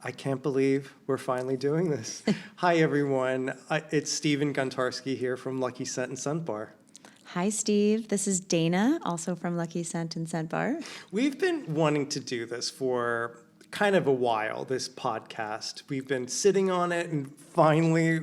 I can't believe we're finally doing this. Hi, everyone. It's Stephen Gontarski here from Luckyscent and Scent Bar. Hi, Steve. This is Dana, also from Luckyscent and Scent Bar. We've been wanting to do this for kind of a while, this podcast. We've been sitting on it, and finally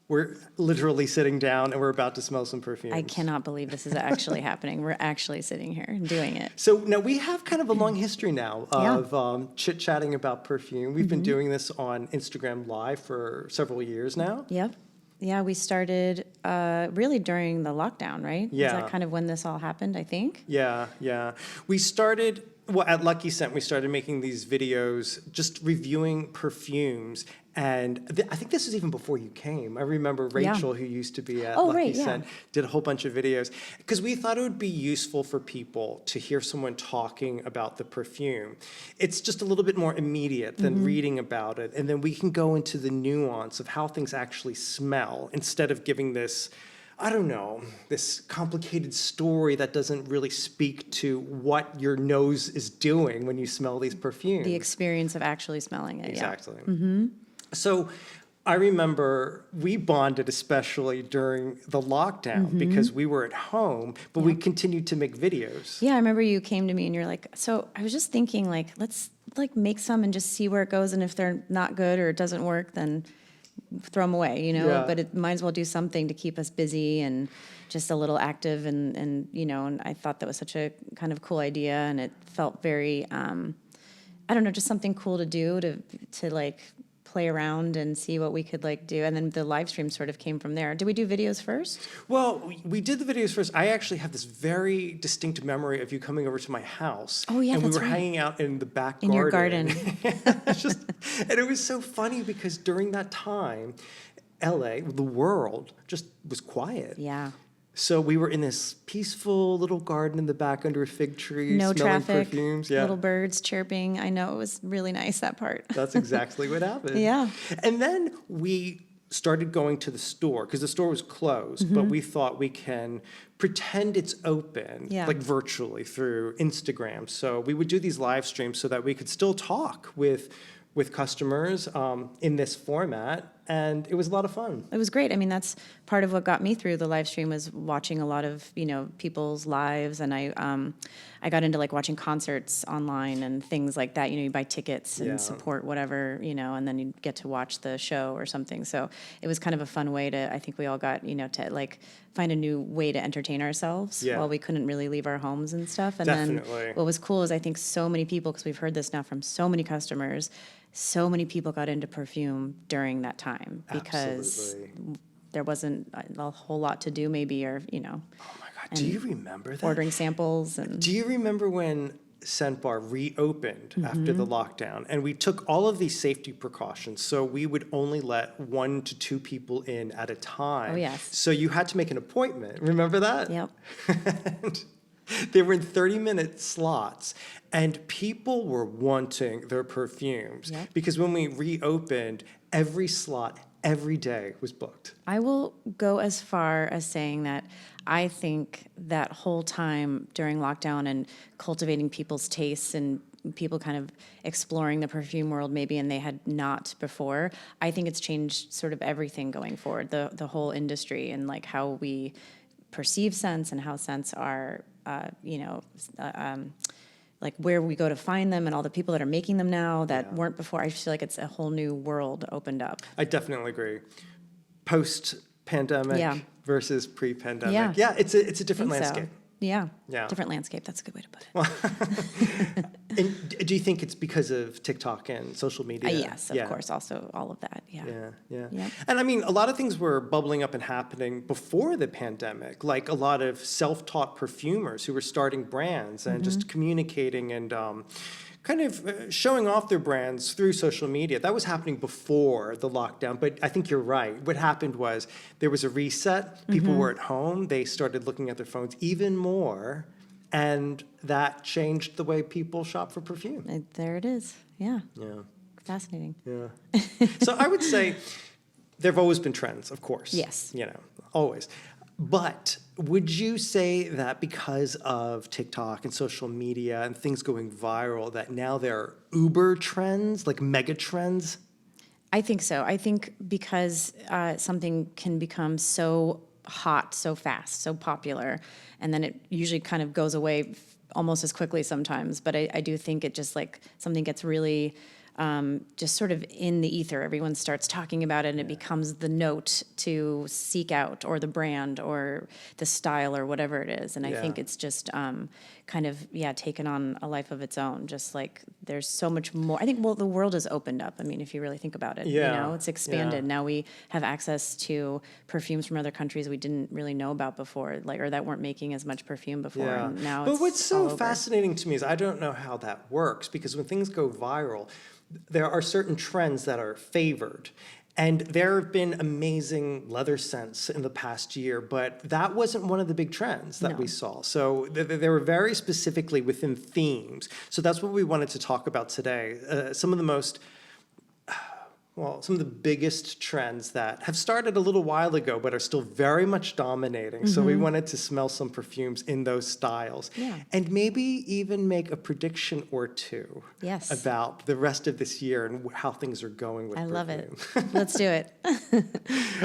we're literally sitting down and we're about to smell some perfumes. I cannot believe this is actually happening. We're actually sitting here and doing it. So now we have kind of a long history now of chit-chatting about perfume. We've been doing this on Instagram Live for several years now. Yep. Yeah, we started really during the lockdown, right? Yeah. Is that kind of when this all happened, I think? Yeah. We started, at Luckyscent, we started making these videos just reviewing perfumes. And I think this is even before you came. I remember Rachel, who used to be at Luckyscent, did a whole bunch of videos. Because we thought it would be useful for people to hear someone talking about the perfume. It's just a little bit more immediate than reading about it. And then we can go into the nuance of how things actually smell instead of giving this, I don't know, this complicated story that doesn't really speak to what your nose is doing when you smell these perfumes. The experience of actually smelling it. Exactly. Yeah. So I remember we bonded especially during the lockdown because we were at home, but we continued to make videos. Yeah, I remember you came to me and you're like, so I was just thinking, like, let's make some and just see where it goes. And if they're not good or it doesn't work, then throw them away, you know, but it might as well do something to keep us busy and just a little active. And you know, and I thought that was such a kind of cool idea. And it felt very, I don't know, just something cool to do to like play around and see what we could like do. And then the live stream sort of came from there. Did we do videos first? Well, we did the videos first. I actually have this very distinct memory of you coming over to my house. Oh, yeah, and that's we were right. hanging out in the back In your garden. and it was so funny because during that time, LA, the world, just was quiet. Yeah. So we were in this peaceful little garden in the back under a fig tree, No smelling traffic, perfumes. little birds chirping. I know, it was really nice, that part. That's exactly what happened. Yeah. And then we started going to the store because the store was closed, but we thought we can pretend it's open, like virtually through Instagram. So we would do these live streams so that we could still talk with customers in this format, and it was a lot of fun. It was great. I mean, that's part of what got me through the live stream was watching a lot of, you know, people's lives, and I got into like watching concerts online and things like that. You know, you buy tickets and support whatever, you know, and then you get to watch the show or something. So it was kind of a fun way to, I think we all got, you know, to like find a new way to entertain ourselves while we couldn't really leave our homes and stuff. And then what was cool is I think so many people, because we've heard this now from so many customers, so many people got into perfume during that time because there wasn't a whole lot to do maybe, or, you know. Oh my God, do you remember that? Ordering samples. And do you remember when Scent Bar reopened after the lockdown, and we took all of these safety precautions, so we would only let 1 to 2 people in at a time. Oh, yes. So you had to make an appointment. Remember that? Yep. And they were in 30-minute slots, and people were wanting their perfumes because when we reopened, every slot every day was booked. I will go as far as saying that I think that whole time during lockdown and cultivating people's tastes and people kind of exploring the perfume world maybe, and they had not before, I think it's changed sort of everything going forward, the whole industry and like how we perceive scents and how scents are, like where we go to find them and all the people that are making them now that weren't before. I feel like it's a whole new world opened up. I definitely agree. Post-pandemic versus pre-pandemic. Yeah, it's a different landscape. So. Yeah. Different landscape. That's a good way to put it. And do you think it's because of TikTok and social media? Yes, of course. Also, all of that. Yeah. Yep. And I mean, a lot of things were bubbling up and happening before the pandemic, like a lot of self-taught perfumers who were starting brands and just communicating and kind of showing off their brands through social media. That was happening before the lockdown, but I think you're right. What happened was there was a reset. People were at home. They started looking at their phones even more, and that changed the way people shop for perfume. There it is. Yeah. Fascinating. So I would say there have always been trends, of course. Yes. You know, always. But would you say that because of TikTok and social media and things going viral, that now there are uber trends, like mega trends? I think so. I think because something can become so hot, so fast, so popular, and then it usually kind of goes away almost as quickly sometimes. But I do think it just like something gets really just sort of in the ether. Everyone starts talking about it, and it becomes the note to seek out, or the brand, or the style, or whatever it is. And I think it's just kind of, taken on a life of its own. Just like there's so much more. I think, well, the world has opened up. I mean, if you really think about it, it's expanded. Now we have access to perfumes from other countries we didn't really know about before, like, or that weren't making as much perfume before. And now but it's what's so all over. fascinating to me is I don't know how that works, because when things go viral, there are certain trends that are favored. And there have been amazing leather scents in the past year, but that wasn't one of the big trends that we saw. So they were very specifically within themes. So that's what we wanted to talk about today. Some of the biggest trends that have started a little while ago, but are still very much dominating. So we wanted to smell some perfumes in those styles. And maybe even make a prediction or two about the rest of this year and how things are going with perfume. I love it. Let's do it.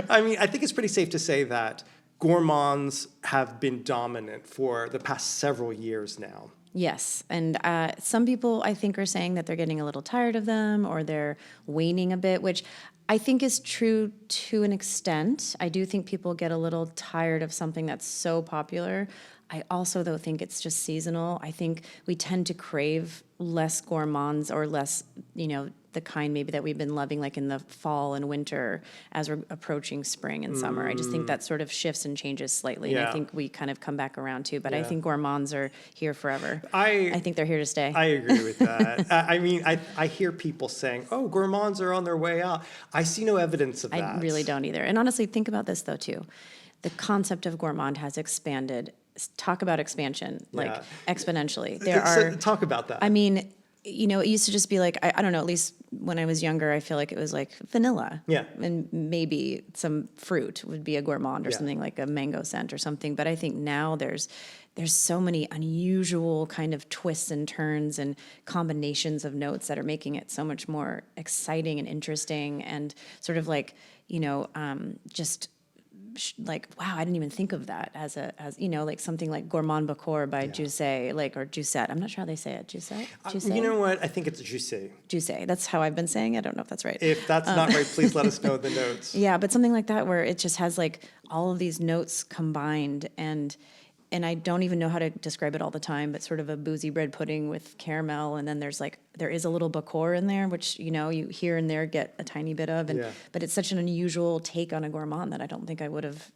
I mean, I think it's pretty safe to say that gourmands have been dominant for the past several years now. Yes, and some people I think are saying that they're getting a little tired of them, or they're waning a bit, which I think is true to an extent. I do think people get a little tired of something that's so popular. I also, though, think it's just seasonal. I think we tend to crave less gourmands, or less, the kind maybe that we've been loving like in the fall and winter as we're approaching spring and summer. I just think that sort of shifts and changes slightly. And I think we kind of come back around too. But I think gourmands are here forever. I think they're here to stay. I agree with that. I mean, I hear people saying, oh, gourmands are on their way out. I see no evidence of that. I really don't either. And honestly, think about this though too. The concept of gourmand has expanded. Talk about expansion, like exponentially. Talk about that. I mean, it used to just be like, I don't know, at least when I was younger, I feel like it was like vanilla. Yeah. And maybe some fruit would be a gourmand, or something like a mango scent or something. But I think now there's so many unusual kind of twists and turns and combinations of notes that are making it so much more exciting and interesting, and sort of like, just like, wow, I didn't even think of that as like something like Gourmand Bacor by Juicy, or Juicette. I'm not sure how they say it. Juicette? You know what? I think it's Juicy. Juicy. That's how I've been saying it. I don't know if that's right. If that's not right, please let us know in the notes. Yeah, but something like that where it just has like all of these notes combined, and I don't even know how to describe it all the time, but sort of a boozy bread pudding with caramel, and then there is a little Bacor in there, which you here and there get a tiny bit of, but it's such an unusual take on a gourmand that I don't think I would have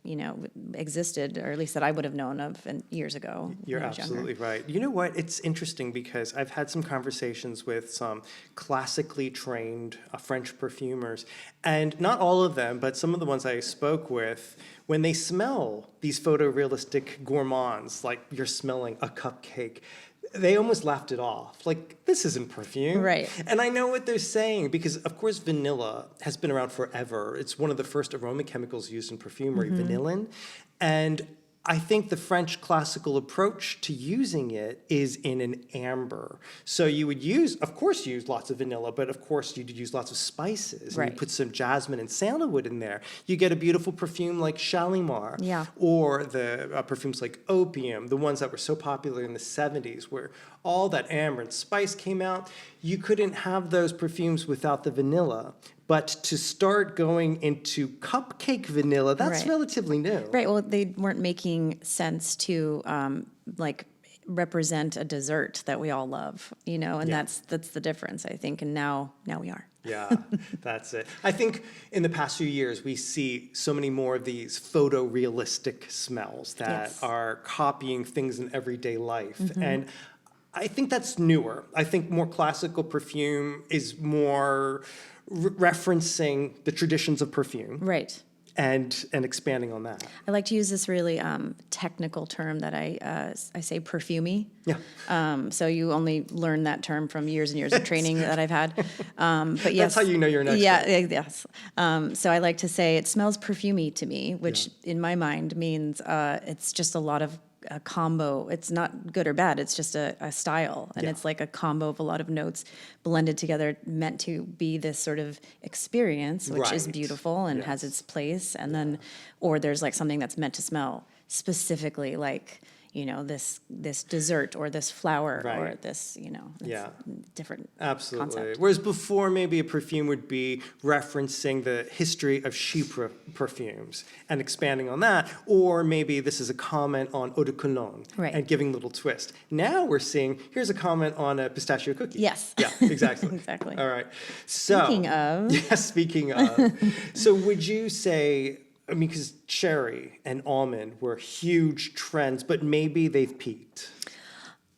existed, or at least that I would have known of years ago. You're absolutely right. You know what? It's interesting because I've had some conversations with some classically trained French perfumers, and not all of them, but some of the ones I spoke with, when they smell these photorealistic gourmands, like you're smelling a cupcake, they almost laughed it off. Like, this isn't perfume. Right. And I know what they're saying, because, of course, vanilla has been around forever. It's one of the first aroma chemicals used in perfumery, vanillin. And I think the French classical approach to using it is in an amber. So you would use lots of vanilla, but of course you'd use lots of spices. Right. And you put some jasmine and sandalwood in there. You get a beautiful perfume like Shalimar. Yeah. Or the perfumes like Opium, the ones that were so popular in the 70s, where all that amber and spice came out. You couldn't have those perfumes without the vanilla. But to start going into cupcake vanilla, that's relatively new. Right. Well, they weren't making sense to represent a dessert that we all love, and that's the difference, I think. And now we are. Yeah, that's it. I think in the past few years, we see so many more of these photorealistic smells that are copying things in everyday life. And I think that's newer. I think more classical perfume is more referencing the traditions of perfume. Right. and expanding on that. I like to use this really technical term that I say perfume. Yeah. So you only learn that term from years and years of training that I've had. But yes, That's how you know you're an expert. Yeah, yes. So I like to say it smells perfumey to me, which in my mind means it's just a lot of a combo. It's not good or bad. It's just a style. And it's like a combo of a lot of notes blended together, meant to be this sort of experience, which is beautiful and has its place. And then, or there's like something that's meant to smell specifically like, you know, this dessert or this flower or this, you know, different concept. Whereas before, maybe a perfume would be referencing the history of Chypre perfumes and expanding on that, or maybe this is a comment on eau de cologne and giving a little twist. Now we're seeing, here's a comment on a pistachio cookie. Yes. Yeah, exactly. Exactly. All right. So, speaking of. Yeah, speaking of. So would you say, I mean, because cherry and almond were huge trends, but maybe they've peaked.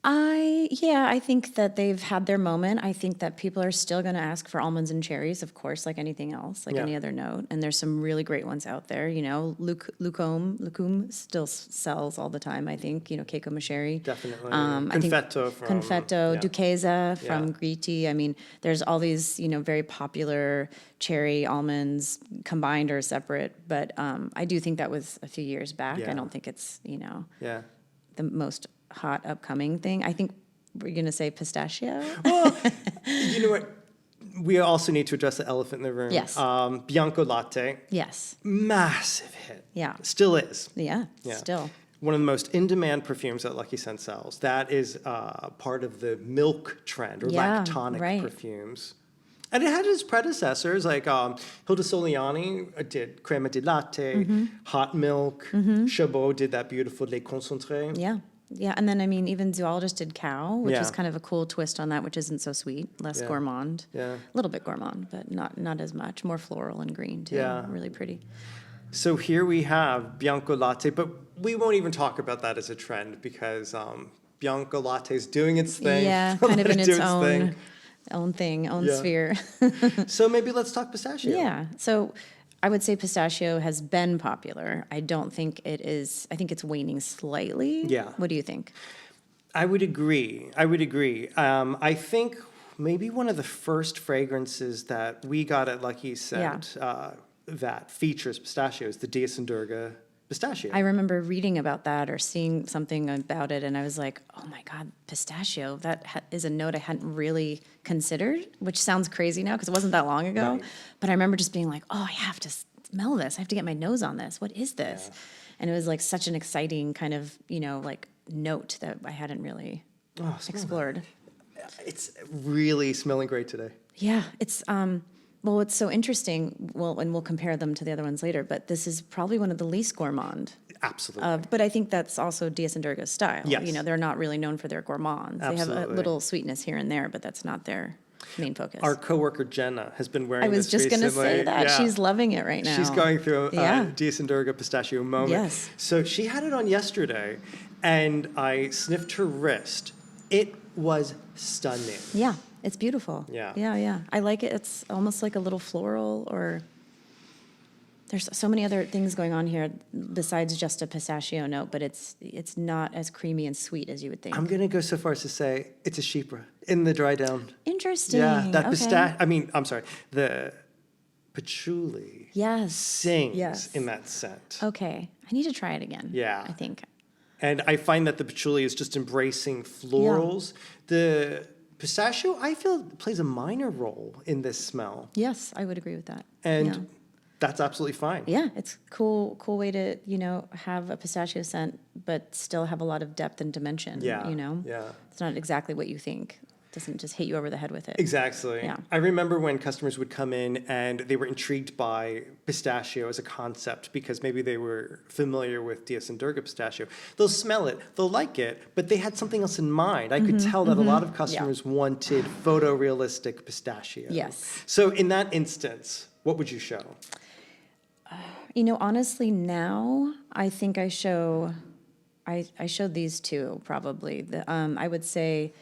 I think that they've had their moment. I think that people are still going to ask for almonds and cherries, of course, like anything else, like any other note. And there's some really great ones out there. You know, Lucum still sells all the time, I think. You know, Keiko Masheri. Definitely. Confetto, Duquesa from Griti. I mean, there's all these, you know, very popular cherry almonds, combined or separate. But I do think that was a few years back. I don't think it's, you know, the most hot upcoming thing. I think we're going to say pistachio. Well, you know what? We also need to address the elephant in the room. Yes. Bianco Latte. Yes. Massive hit. Yeah. Still is. Yeah. Still. One of the most in-demand perfumes that Luckyscent sells. That is part of the milk trend, or lactonic perfumes. And it had its predecessors, like Hilda Soliani did crema di latte, hot milk. Chabot did that beautiful lait concentré. Yeah. Yeah, and then, I mean, even Zoologist did cow, which is kind of a cool twist on that, which isn't so sweet, less gourmand. Yeah. A little bit gourmand, but not as much. More floral and green, too. Yeah. Really pretty. So here we have Bianco Latte, but we won't even talk about that as a trend because Bianco Latte is doing its thing. Yeah, kind of in its own sphere. So maybe let's talk pistachio. Yeah, so I would say pistachio has been popular. I don't think it is. I think it's waning slightly. Yeah. What do you think? I would agree. I think maybe one of the first fragrances that we got at Luckyscent that features pistachio is the Dias and Durga pistachio. I remember reading about that or seeing something about it, and I was like, oh my God, pistachio. That is a note I hadn't really considered, which sounds crazy now because it wasn't that long ago. Right. But I remember just being like, oh, I have to smell this. I have to get my nose on this. What is this? Yeah. And it was like such an exciting kind of, you know, like note that I hadn't really explored. It's really smelling great today. Yeah, it's well, it's so interesting. Well, and we'll compare them to the other ones later, but this is probably one of the least gourmand. Absolutely. But I think that's also Dias and Durga's style. Yes. You know, they're not really known for their gourmands. Absolutely. They have a little sweetness here and there, but that's not their main focus. Our coworker Jenna has been wearing this recently. I was just going to say that. Yeah. She's loving it right now. She's going through a Dias and Durga pistachio moment. Yes. So she had it on yesterday, and I sniffed her wrist. It was stunning. Yeah. It's beautiful. Yeah. Yeah. I like it. It's almost like a little floral, or there's so many other things going on here besides just a pistachio note, but it's not as creamy and sweet as you would think. I'm going to go so far as to say it's a Chypre in the dry down. Interesting. Yeah, that the patchouli sings in that scent. Okay. I need to try it again. Yeah. I think. And I find that the patchouli is just embracing florals. Yeah. The pistachio, I feel, plays a minor role in this smell. Yes, I would agree with that. And that's absolutely fine. Yeah, it's cool way to, you know, have a pistachio scent, but still have a lot of depth and dimension, you know? Yeah. It's not exactly what you think. It doesn't just hit you over the head with it. Exactly. Yeah. I remember when customers would come in and they were intrigued by pistachio as a concept because maybe they were familiar with Dias and Durga pistachio. They'll smell it, they'll like it, but they had something else in mind. I could tell that a lot of customers wanted photorealistic pistachio. Yes. So in that instance, what would you show? You know, honestly, now I think I show these two probably. I would say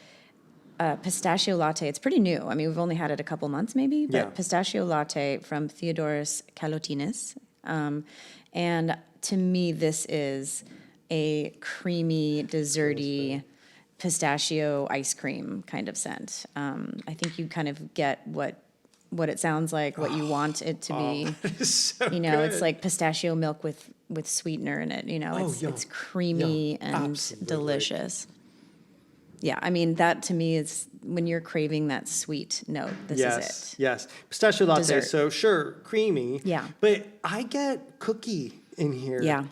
pistachio latte. It's pretty new. I mean, we've only had it a couple months maybe, but pistachio latte from Theodoros Kalotinis. And to me, this is a creamy, desserty pistachio ice cream kind of scent. I think you kind of get what it sounds like, what you want it to be. So you know, good. it's like pistachio milk with sweetener in it. You know, it's creamy and absolutely. delicious. Yeah, I mean, that to me is when you're craving that sweet note, this is it. Yes, pistachio latte, Dessert. so sure, creamy. Yeah. But I get cookie in here. Yeah,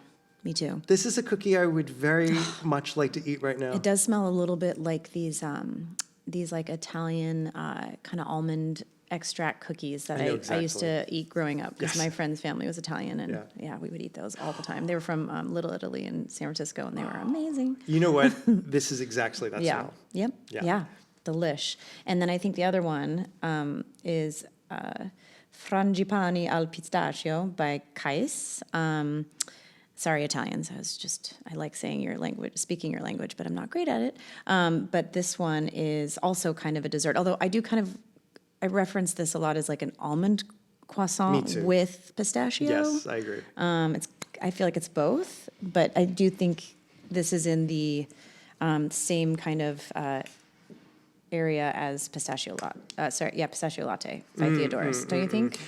me too. This is a cookie I would very much like to eat right now. It does smell a little bit like these like Italian kind of almond extract cookies that I know I used to exactly. eat growing up because my friend's family was Italian, and Yeah. we would eat those all the time. They were from Little Italy in San Francisco, and they were amazing. You know what? This is exactly that Yeah. smell. Yep. Yeah. Yeah. Delish. And then I think the other one is Frangipani al Pistachio by Kais. Sorry, Italians. I like saying speaking your language, but I'm not great at it. But this one is also kind of a dessert, although I reference this a lot as like an almond Me croissant too. with pistachio. Yes, I agree. I feel like it's both, but I do think this is in the same kind of area as pistachio latte. Pistachio latte by Theodorus. Don't you think?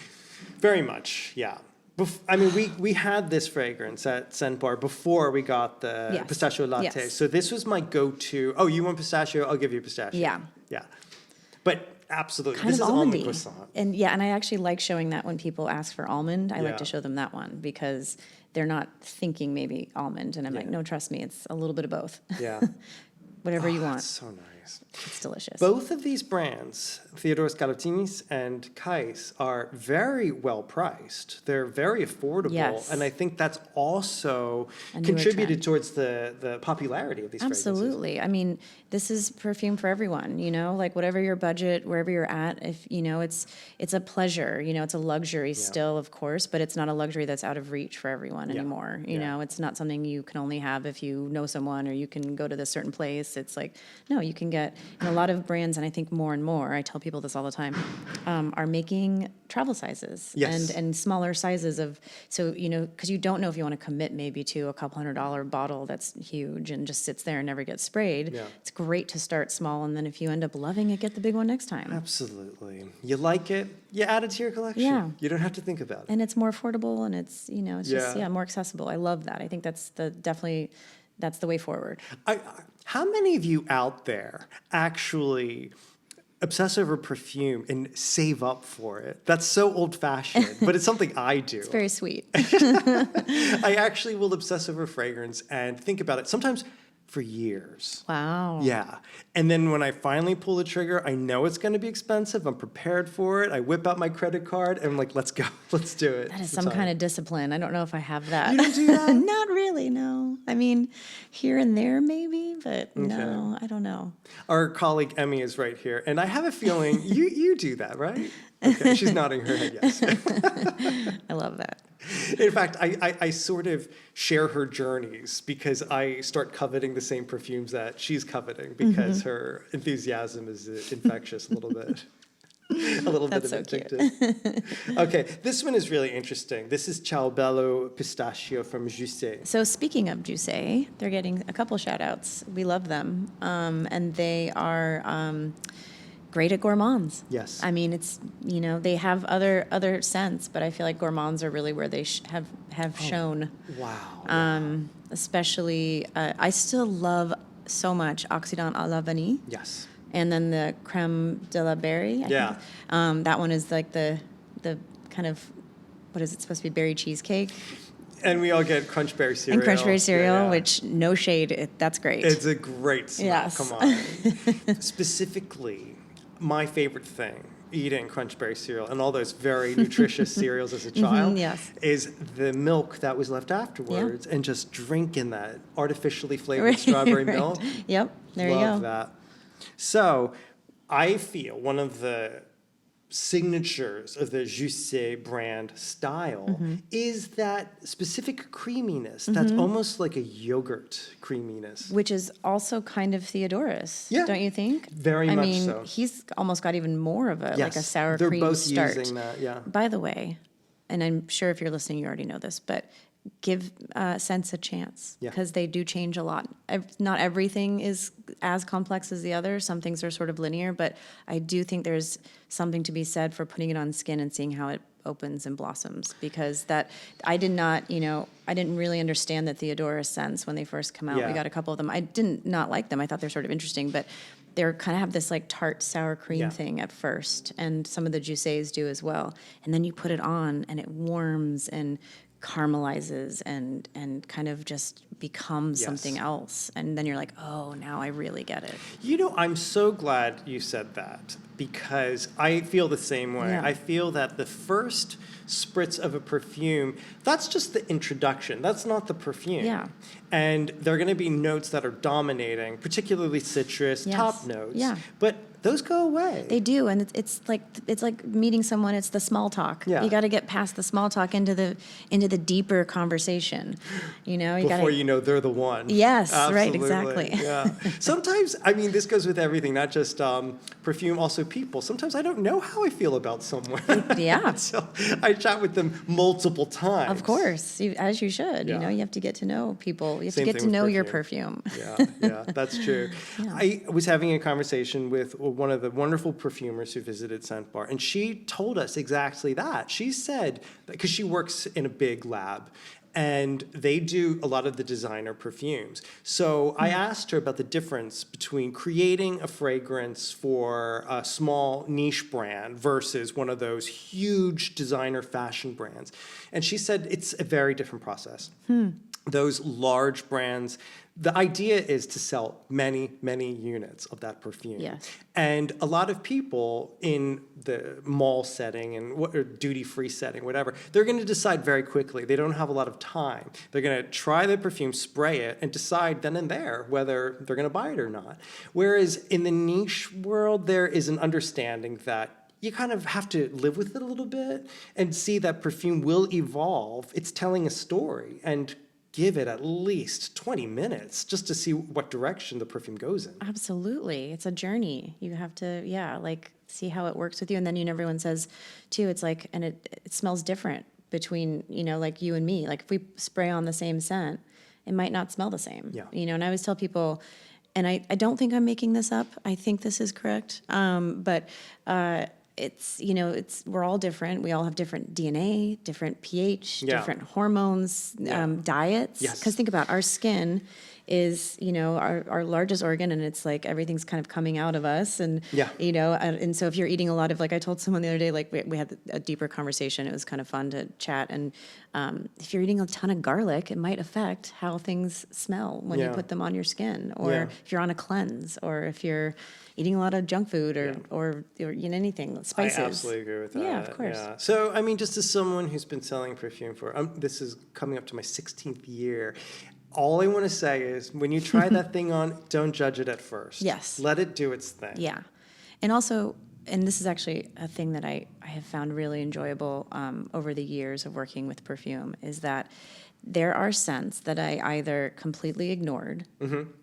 Very much, yeah. I mean, we had this fragrance at Scent Bar before we got the Yes. pistachio latte. Yes. So this was my go-to. Oh, you want pistachio? I'll give you pistachio. Yeah. Yeah. But absolutely, Kind this of is almond almondy. croissant. And I actually like showing that when people ask for almond. I Yeah. like to show them that one because they're not thinking maybe almond, and I'm like, Yeah. no, trust me, it's a little bit of both. Yeah. Whatever you Oh, want, it's so nice. it's delicious. Both of these brands, Theodorus Galatinis and Kais, are very well priced. They're very affordable. Yes. And I think that's also A newer contributed trend. towards the popularity of these fragrances. Absolutely. I mean, this is perfume for everyone, like whatever your budget, wherever you're at, if, it's a pleasure, it's a luxury still, of course, but it's not a luxury that's out of reach for everyone anymore. You know, it's not something you can only have if you know someone or you can go to this certain place. It's like, no, you can get, and a lot of brands, and I think more and more, I tell people this all the time, are making travel sizes Yes. and smaller sizes of, so, because you don't know if you want to commit maybe to a couple $100 bottle that's huge and just sits there and never gets sprayed. Yeah. It's great to start small, and then if you end up loving it, get the big one next time. Absolutely. You like it, you add it to your collection. Yeah. You don't have to think about it. And it's more affordable, and it's, it's just, Yeah. more accessible. I love that. I think that's that's the way forward. How many of you out there actually obsess over perfume and save up for it? That's so old-fashioned, but it's something I do. It's very sweet. I actually will obsess over fragrance and think about it, sometimes for years. Wow. Yeah. And then when I finally pull the trigger, I know it's going to be expensive. I'm prepared for it. I whip out my credit card and I'm like, let's go. Let's do it. That is some kind of discipline. I don't know if I have that. You don't do that? Not really, no. I mean, here and there maybe, but no, I don't know. Our colleague Emmy is right here. And I have a feeling you do that, right? Okay. She's nodding her head yes. I love that. In fact, I sort of share her journeys because I start coveting the same perfumes that she's coveting because her enthusiasm is infectious a little bit. A little That's bit so addictive. Okay, this one is really interesting. This is Ciao Bello Pistachio from Jusset. So speaking of Jusset, they're getting a couple shout outs. We love them. And they are great at Gourmands. Yes. I mean, it's, they have other scents, but I feel like Gourmands are really where they have shown. Wow. Especially, I still love so much Occident à la Vanille. Yes. And then the creme de la berry. I Yeah. think. That one is like the kind of, what is it supposed to be, berry cheesecake? And we all get Crunchberry cereal. And Crunchberry cereal, Yeah. which, no shade, that's great. It's a great smell. Yes. Come on. Specifically, my favorite thing eating Crunchberry cereal and all those very nutritious cereals as a child yes. is the milk that was left afterwards and just drinking that artificially flavored strawberry Right. milk. Yep, there you Love go. that. So I feel one of the signatures of the Jusset brand style is that specific creaminess that's almost like a yogurt creaminess. Which is also kind of Theodorus, Yeah. don't you think? Very I much mean, so. he's almost got even more of a like a sour They're cream both start. using that, yeah. By the way, and I'm sure if you're listening, you already know this, but give scents a chance, because they do change a lot. Not everything is as complex as the other. Some things are sort of linear, but I do think there's something to be said for putting it on skin and seeing how it opens and blossoms, because that I did not, I didn't really understand the Theodora scents when they first come out. We got a couple of them. I didn't not like them. I thought they're sort of interesting, but they're kind of have this like tart sour cream thing at first, and some of the Jussés do as well. And then you put it on and it warms and caramelizes and kind of just becomes something else. And then you're like, oh, now I really get it. I'm so glad you said that, because I feel the same way. Yeah. I feel that the first spritz of a perfume, that's just the introduction. That's not the perfume. Yeah. And there are going to be notes that are dominating, particularly citrus, top notes. Yeah. But those go away. They do, and it's like meeting someone. It's the small talk. Yeah. You got to get past the small talk into the deeper conversation. Before they're the one. Yes, Absolutely. right, exactly. Yeah. Sometimes, this goes with everything, not just perfume, also people. Sometimes I don't know how I feel about someone. Yeah. So I chat with them multiple times. Of course, as you should. Yeah. You have to get to know people. You have Same to get to thing with know your perfume. perfume. Yeah, that's true. Yeah. I was having a conversation with one of the wonderful perfumers who visited Scent Bar, and she told us exactly that. She said, because she works in a big lab, and they do a lot of the designer perfumes. So I asked her about the difference between creating a fragrance for a small niche brand versus one of those huge designer fashion brands. And she said it's a very different process. Those large brands, the idea is to sell many, many units of that perfume. Yes. And a lot of people in the mall setting or duty-free setting, whatever, they're going to decide very quickly. They don't have a lot of time. They're going to try the perfume, spray it, and decide then and there whether they're going to buy it or not. Whereas in the niche world, there is an understanding that you kind of have to live with it a little bit and see that perfume will evolve. It's telling a story, and give it at least 20 minutes just to see what direction the perfume goes in. Absolutely. It's a journey. You have to, see how it works with you. And then, everyone says, too, it's like, and it smells different between, like you and me. Like if we spray on the same scent, it might not smell the same. Yeah. And I always tell people, and I don't think I'm making this up. I think this is correct. But we're all different. We all have different DNA, different pH, different hormones, diets. Yes. Because think about our skin is, our largest organ, and it's like everything's kind of coming out of us. And, and so if you're eating a lot of, like I told someone the other day, like we had a deeper conversation. It was kind of fun to chat. And if you're eating a ton of garlic, it might affect how things smell when you put them on your skin, or if you're on a cleanse, or if you're eating a lot of junk food or anything, spices. I absolutely agree with that. Yeah, of course. Yeah. So, just as someone who's been selling perfume for, this is coming up to my 16th year, all I want to say is when you try that thing on, don't judge it at first. Yes. Let it do its thing. Yeah. And also, and this is actually a thing that I have found really enjoyable over the years of working with perfume, is that there are scents that I either completely ignored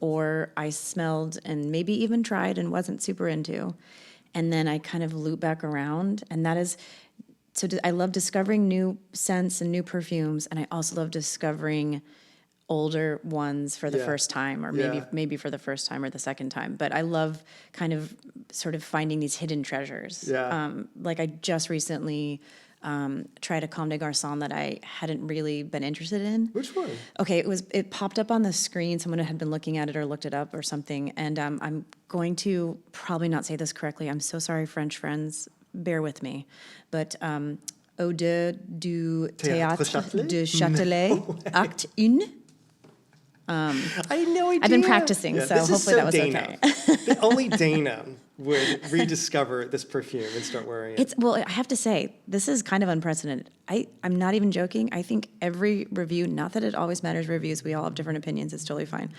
or I smelled and maybe even tried and wasn't super into. And then I kind of loop back around. And that is, I love discovering new scents and new perfumes. And I also love discovering older ones for the first time, or maybe for the first time or the second time. But I love kind of sort of finding these hidden treasures. Yeah. Like I just recently tried a Comme des Garçons that I hadn't really been interested in. Which one? Okay, it popped up on the screen. Someone had been looking at it or looked it up or something. And I'm going to probably not say this correctly. I'm so sorry, French friends. Bear with me. But Ode du Théâtre de Châtelet, Acte 1. I had no idea. I've been practicing, so this hopefully that was Dana. okay. Only Dana would rediscover this perfume and start wearing it. Well, I have to say, this is kind of unprecedented. I'm not even joking. I think every review, not that it always matters reviews, we all have different opinions, it's totally fine.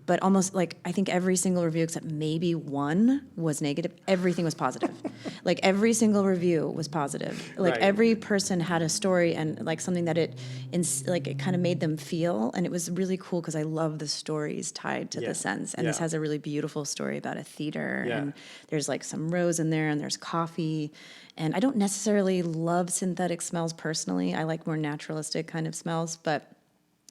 But almost like, I think every single review except maybe one was negative. Everything was positive. Like every single review was positive. Like Right. every person had a story and like something that it kind of made them feel. And it was really cool because I love the stories tied to the scents. And this has a really beautiful story about a theater. Yeah. And there's like some rose in there and there's coffee. And I don't necessarily love synthetic smells personally. I like more naturalistic kind of smells, but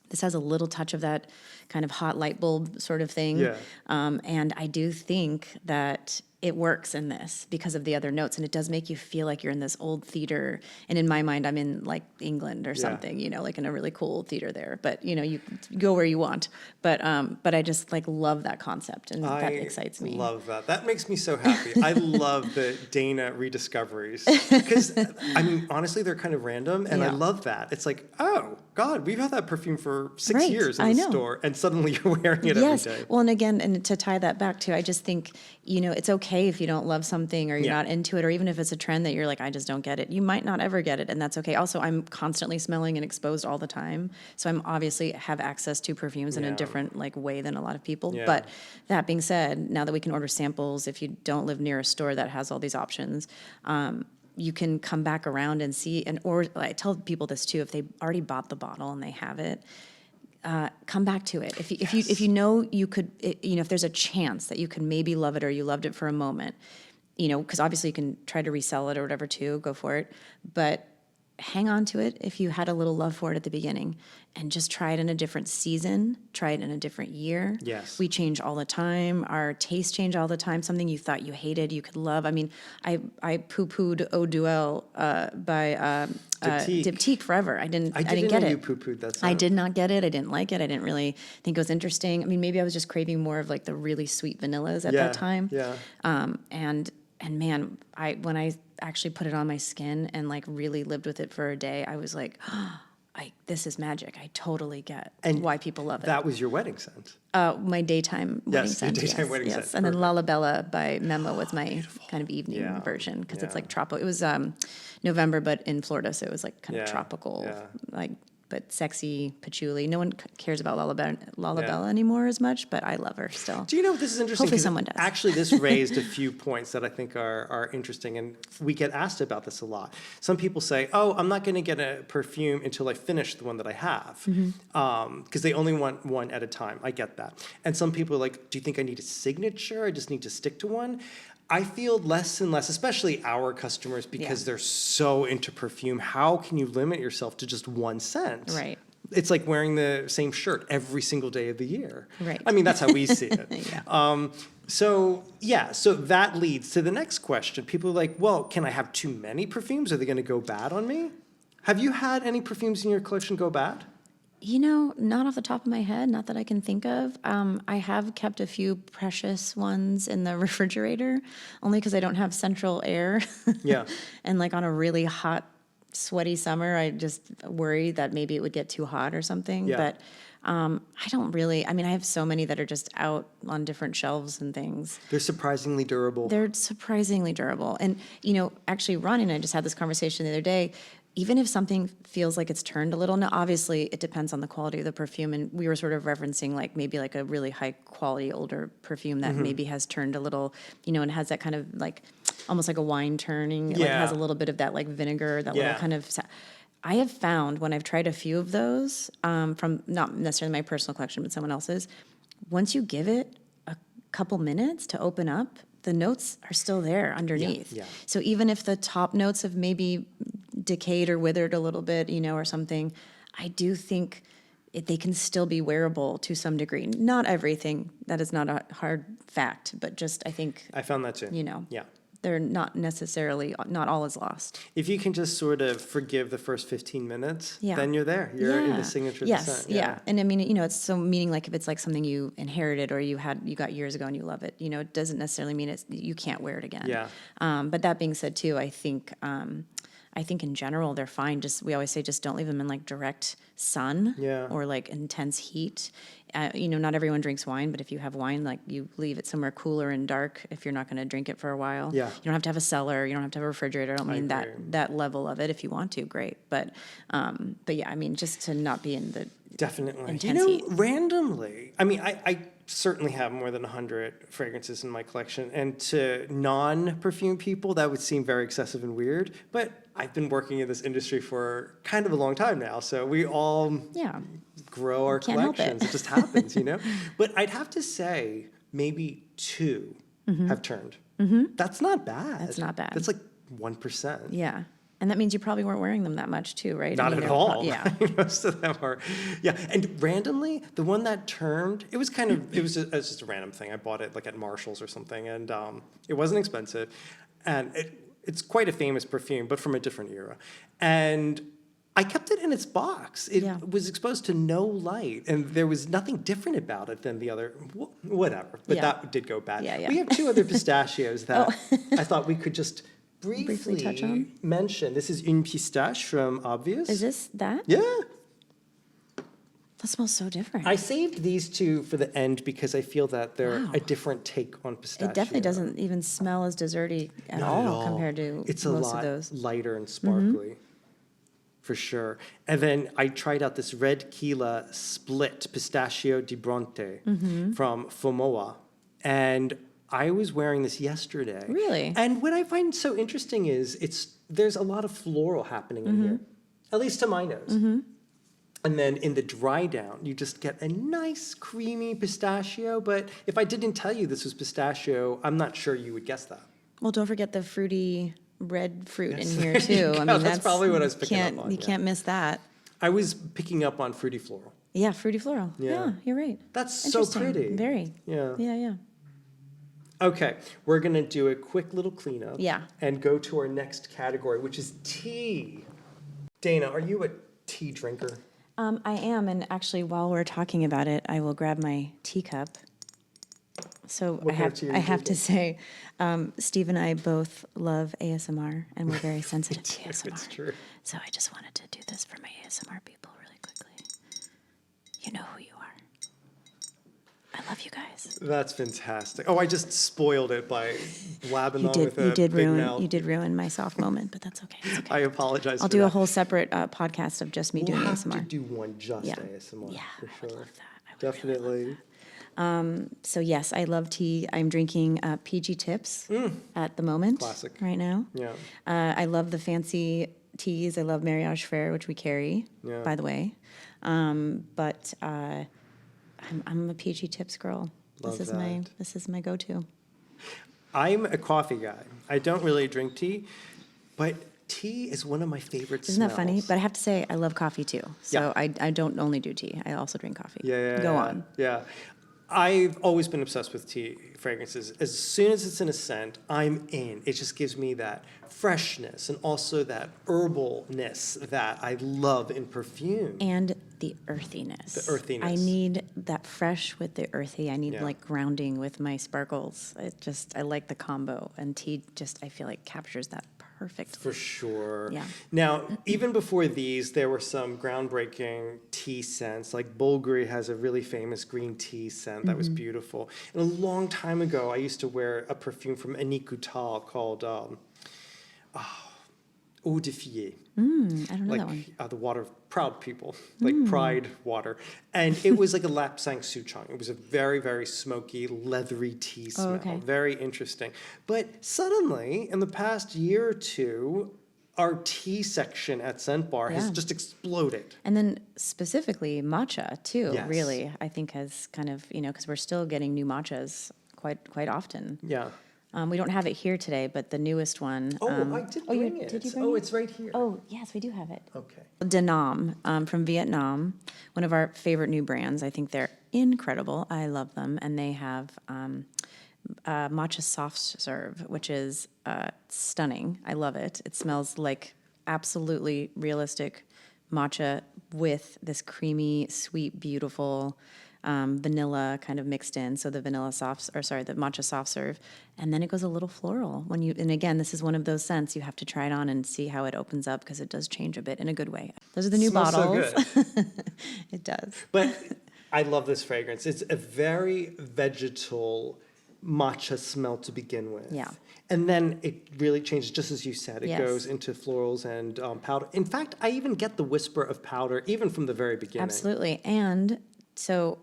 this has a little touch of that kind of hot light bulb sort of thing. Yeah. And I do think that it works in this because of the other notes. And it does make you feel like you're in this old theater. And in my mind, I'm in like England or something, you know, like in a really cool theater there. But, you know, you go where you want. But I just like love that concept and that excites me. I love that. That makes me so happy. I love the Dana rediscoveries because, I mean, honestly, they're kind of random. And I love that. It's like, oh, God, we've had that perfume for 6 years in the store. And suddenly you're wearing it every day. Well, and again, and to tie that back to, I just think, you know, it's okay if you don't love something or you're not into it, or even if it's a trend that you're like, I just don't get it. You might not ever get it, and that's okay. Also, I'm constantly smelling and exposed all the time, so I'm obviously have access to perfumes in a different like way than a lot of people. But that being said, now that we can order samples, if you don't live near a store that has all these options, you can come back around and see, or I tell people this too, if they already bought the bottle and they have it, come back to it. If you know you could, you know, if there's a chance that you can maybe love it or you loved it for a moment, you know, because obviously you can try to resell it or whatever too, go for it. But hang on to it if you had a little love for it at the beginning, and just try it in a different season, try it in a different year. Yes. We change all the time. Our tastes change all the time. Something you thought you hated, you could love. I mean, I poo-pooed Eau Duel by Diptyque forever. I didn't get know it. you poo-pooed that I scent. did not get it. I didn't like it. I didn't really think it was interesting. I mean, maybe I was just craving more of like the really sweet vanillas at that time. Yeah. And man, when I actually put it on my skin and like really lived with it for a day, I was like, this is magic. I totally get why people love it. That was your wedding scent. My daytime wedding scent. Yes, your daytime wedding scent. And then Lalabella by Memo was my kind of evening version because it's like tropical. It was November, but in Florida, so it was like kind of tropical, like but sexy patchouli. No one cares about Lalabella anymore as much, but I love her still. Do you know, this is interesting? Hopefully someone does. Actually, this raised a few points that I think are interesting, and we get asked about this a lot. Some people say, oh, I'm not going to get a perfume until I finish the one that I have, because they only want one at a time. I get that. And some people are like, do you think I need a signature? I just need to stick to one? I feel less and less, especially our customers, because they're so into perfume. How can you limit yourself to just one scent? Right. It's like wearing the same shirt every single day of the year. Right. I mean, that's how we see it. So that leads to the next question. People are like, well, can I have too many perfumes? Are they going to go bad on me? Have you had any perfumes in your collection go bad? You know, not off the top of my head, not that I can think of. I have kept a few precious ones in the refrigerator, only because I don't have central air. Yeah. And like on a really hot, sweaty summer, I just worry that maybe it would get too hot or something. Yeah. But I don't really, I mean, I have so many that are just out on different shelves and things. They're surprisingly durable. They're surprisingly durable. And, you know, actually, Ronnie and I just had this conversation the other day. Even if something feels like it's turned a little, now obviously it depends on the quality of the perfume, and we were sort of referencing like maybe like a really high quality older perfume that maybe has turned a little, you know, and has that kind of like almost like a wine turning. Like it has a little bit of that like vinegar, that little kind of. I have found when I've tried a few of those from not necessarily my personal collection, but someone else's, once you give it a couple minutes to open up, the notes are still there underneath. Yeah. So even if the top notes have maybe decayed or withered a little bit, you know, or something, I do think they can still be wearable to some degree. Not everything, that is not a hard fact, but just I think, I found that too. you know, Yeah. they're not necessarily, not all is lost. If you can just sort of forgive the first 15 minutes, then you're there. You're in the signature of the scent. Yeah. And I mean, you know, it's so meaning like if it's like something you inherited or you got years ago and you love it, you know, it doesn't necessarily mean you can't wear it again. Yeah. But that being said too, I think in general they're fine. We always say just don't leave them in like direct sun or like intense heat. You know, not everyone drinks wine, but if you have wine, like you leave it somewhere cooler and dark if you're not going to drink it for a while. Yeah. You don't have to have a cellar. You don't have to have a refrigerator. I don't mean that level of it. If you want to, great. But yeah, I mean, just to not be in the Definitely. intense You know, heat. randomly, I mean, I certainly have more than 100 fragrances in my collection. And to non-perfume people, that would seem very excessive and weird. But I've been working in this industry for kind of a long time now. So we all grow our collections. It just happens, you know? But I'd have to say maybe 2 have turned. That's not bad. That's not bad. That's like 1%. Yeah. And that means you probably weren't wearing them that much too, right? Not at all. Yeah. Most of them are. Yeah. And randomly, the one that turned, it was just a random thing. I bought it like at Marshall's or something, and it wasn't expensive. And it's quite a famous perfume, but from a different era. And I kept it in its box. It was exposed to no light, and there was nothing different about it than the other, whatever. But that did go bad. Yeah. We have 2 other pistachios that I thought we could just briefly touch on. mention. This is Une Pistache from Obvious. Is this that? Yeah. That smells so different. I saved these 2 for the end because I feel that they're a different take on pistachio. It definitely doesn't even smell as desserty at all compared to it's most a lot of those. lighter and sparkly. For sure. And then I tried out this Red Kila Split Pistachio di Bronte from Fomoa. And I was wearing this yesterday. Really? And what I find so interesting is there's a lot of floral happening in here, at least to my nose. And then in the dry down, you just get a nice creamy pistachio. But if I didn't tell you this was pistachio, I'm not sure you would guess that. Well, don't forget the fruity red fruit in here too. I mean, that's probably what I was picking up on. You can't miss that. I was picking up on fruity floral. Yeah, fruity floral. Yeah, you're right. That's so Interesting. pretty. Very. Yeah. Okay, we're going to do a quick little cleanup. Yeah. And go to our next category, which is tea. Dana, are you a tea drinker? I am, and actually, while we're talking about it, I will grab my teacup. So What kind of tea are you I have to drinking? say, Steve and I both love ASMR, and we're very sensitive to ASMR. It's true. So I just wanted to do this for my ASMR people really quickly. You know who you are. I love you guys. That's fantastic. Oh, I just spoiled it by blabbing on with a big mouth. You did ruin my soft moment, but that's okay. It's okay. I apologize I'll for do that. a whole separate podcast of just me We'll doing have ASMR. to do one just Yeah. ASMR, Yeah, for I sure. would love that. I would really Definitely. So yes, I love tea. I'm drinking PG Tips at the moment. Classic. Right now. Yeah. I love the fancy teas. I love Mariage Frere, which we carry, Yeah. by the way. But I'm a PG Tips girl. Love This is my go-to. I'm a coffee guy. I don't really drink tea, but tea is one of my favorite Isn't that funny? smells. But I have to say, I love coffee too. So Yeah. I don't only do tea. I also drink coffee. Yeah. Go on. Yeah. I've always been obsessed with tea fragrances. As soon as it's in a scent, I'm in. It just gives me that freshness and also that herbalness that I love in perfume. And the earthiness. The earthiness. I need that fresh with the earthy. I need Yeah. like grounding with my sparkles. I like the combo. And tea I feel like captures that perfectly. For sure. Yeah. Now, even before these, there were some groundbreaking tea scents. Like Bulgari has a really famous green tea scent that was beautiful. And a long time ago, I used to wear a perfume from Annick Goutal called Eau de Fille. I don't know Like that one. the water of proud people, like pride water. And it was like a Lapsang Souchong. It was a very, very smoky, leathery tea smell. okay. Very interesting. But suddenly, in the past year or two, our tea section at Scent Bar has Yeah. just exploded. And then specifically matcha too, Yes. really, I think has kind of, because we're still getting new matchas quite often. Yeah. We don't have it here today, but the newest one. Oh, I did bring it. Did you bring Oh, it? it's right here. Oh, yes, we do have it. Okay. Da Nam from Vietnam, one of our favorite new brands. I think they're incredible. I love them. And they have matcha soft serve, which is stunning. I love it. It smells like absolutely realistic matcha with this creamy, sweet, beautiful vanilla kind of mixed in. So the the matcha soft serve. And then it goes a little floral. And again, this is one of those scents you have to try it on and see how it opens up because it does change a bit in a good way. Those are the new Smells so bottles. good. It does. But I love this fragrance. It's a very vegetal matcha smell to begin with. Yeah. And then it really changes, just as you said. It Yes. goes into florals and powder. In fact, I even get the whisper of powder even from the very beginning. Absolutely. And So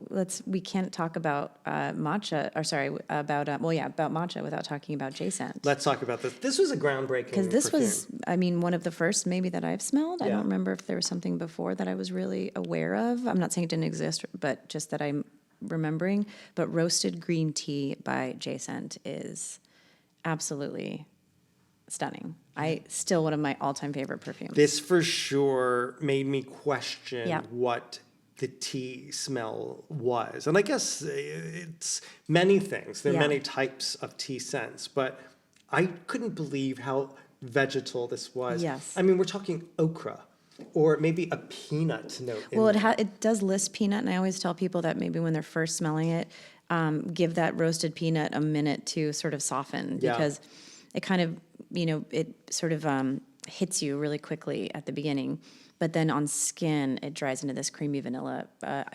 we can't talk about matcha, or sorry, about matcha without talking about Jelinek. Let's talk about this. This was a groundbreaking Because this perfume. was, I mean, one of the first maybe that I've smelled. I Yeah. don't remember if there was something before that I was really aware of. I'm not saying it didn't exist, but just that I'm remembering. But Roasted Green Tea by Jelinek is absolutely stunning. Still one of my all-time favorite perfumes. This for sure made me question Yeah. what the tea smell was. And I guess it's many things. There are Yeah. many types of tea scents, but I couldn't believe how vegetal this was. Yes. I mean, we're talking okra or maybe a peanut note. Well, in there. it does list peanut, and I always tell people that maybe when they're first smelling it, give that roasted peanut a minute to sort of soften, Yeah. because it kind of, it sort of hits you really quickly at the beginning. But then on skin, it dries into this creamy vanilla.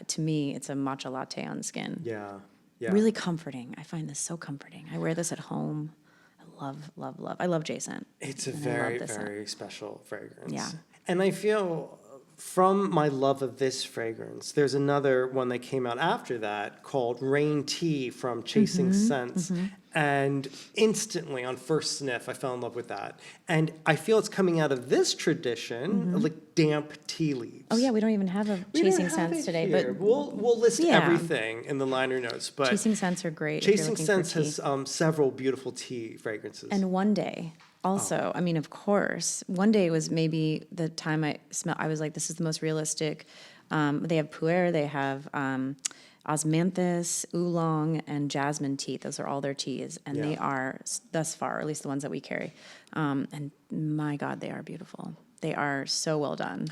To me, it's a matcha latte on skin. Yeah. Yeah. Really comforting. I find this so comforting. I wear this at home. I love, love, love. I love Jelinek. It's a And I very, love this very special fragrance. Yeah. And I feel from my love of this fragrance, there's another one that came out after that called Rain Tea from Chasing Scents. And instantly on first sniff, I fell in love with that. And I feel it's coming out of this tradition of like damp tea leaves. Oh, yeah, we don't even have a We don't Chasing have Scents it today. here. But we'll list Yeah. everything in the liner notes. But Chasing Scents are great. if you're Chasing looking for Scents tea. has several beautiful tea fragrances. And one day, also, I mean, of course, one day was maybe the time I was like, this is the most realistic. They have pu'er, they have osmanthus, oolong, and jasmine tea. Those are all their teas, and they Yeah. are, thus far, or at least the ones that we carry. And my God, they are beautiful. They are so well done.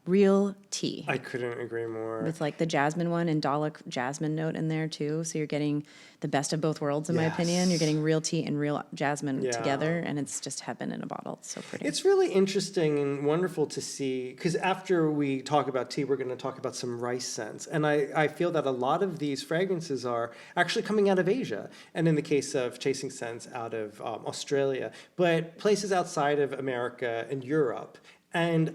Real tea. I couldn't agree more. With like the jasmine one and Dalek jasmine note in there too. So you're getting the best of both worlds, in my opinion. You're Yes. getting real tea and real jasmine Yeah. together, and it's just heaven in a bottle. It's so pretty. It's really interesting and wonderful to see, because after we talk about tea, we're going to talk about some rice scents. And I feel that a lot of these fragrances are actually coming out of Asia. And in the case of Chasing Scents, out of Australia, but places outside of America and Europe. And